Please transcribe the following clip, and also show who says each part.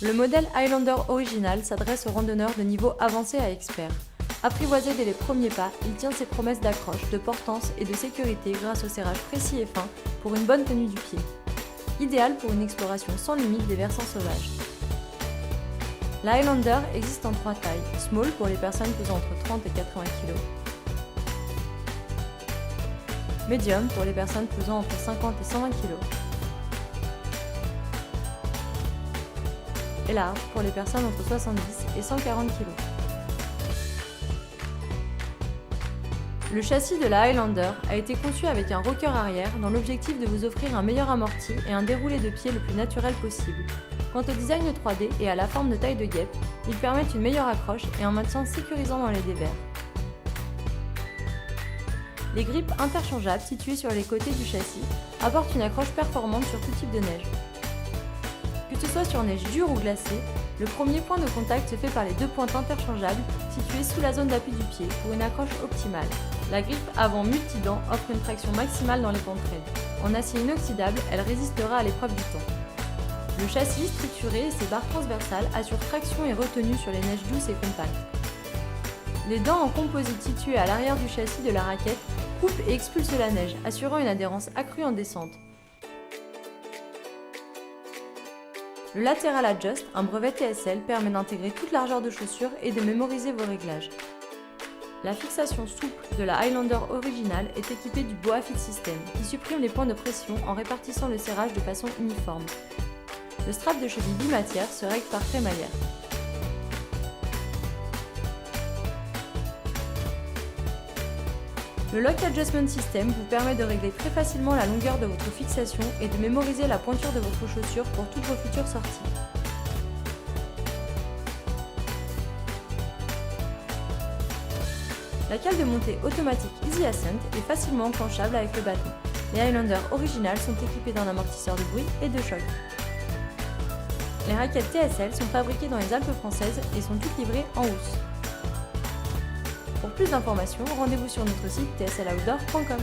Speaker 1: Le modèle Highlander original s'adresse aux randonneurs de niveau avancé à expert. Apprivoisé dès les premiers pas, il tient ses promesses d'accroche, de portance et de sécurité grâce au serrage précis et fin pour une bonne tenue du pied. Idéal pour une exploration sans limite des versants sauvages. La Highlander existe en 3 tailles, small pour les personnes pesant entre 30 et 80 kg, medium pour les personnes pesant entre 50 et 120 kg, et large pour les personnes entre 70 et 140 kg. Le châssis de la Highlander a été conçu avec un rocker arrière dans l'objectif de vous offrir un meilleur amorti et un déroulé de pied le plus naturel possible. Quant au design 3D et à la forme de taille de guêpe, ils permettent une meilleure accroche et un maintien sécurisant dans les dévers. Les grippes interchangeables situées sur les côtés du châssis apportent une accroche performante sur tout type de neige. Que ce soit sur neige dure ou glacée, le premier point de contact se fait par les 2 pointes interchangeables situées sous la zone d'appui du pied pour une accroche optimale. La griffe avant multident offre une traction maximale dans les pentes raides. En acier inoxydable, elle résistera à l'épreuve du temps. Le châssis structuré et ses barres transversales assurent traction et retenue sur les neiges douces et compactes. Les dents en composite situées à l'arrière du châssis de la raquette coupent et expulsent la neige, assurant une adhérence accrue en descente. Le Lateral Adjust, un brevet TSL, permet d'intégrer toute largeur de chaussure et de mémoriser vos réglages. La fixation souple de la Highlander originale est équipée du Boa Fit System, qui supprime les points de pression en répartissant le serrage de façon uniforme. Le strap de cheville bimatière se règle par crémaillère. Le Lock Adjustment System vous permet de régler très facilement la longueur de votre fixation et de mémoriser la pointure de votre chaussure pour toutes vos futures sorties. La cale de montée automatique Easy Ascent est facilement enclenchable avec le bâton. Les Highlander originales sont équipées d'un amortisseur de bruit et de choc. Les raquettes TSL sont fabriquées dans les Alpes françaises et sont toutes livrées en housse. Pour plus d'informations, rendez-vous sur notre site tslOutdoor.com.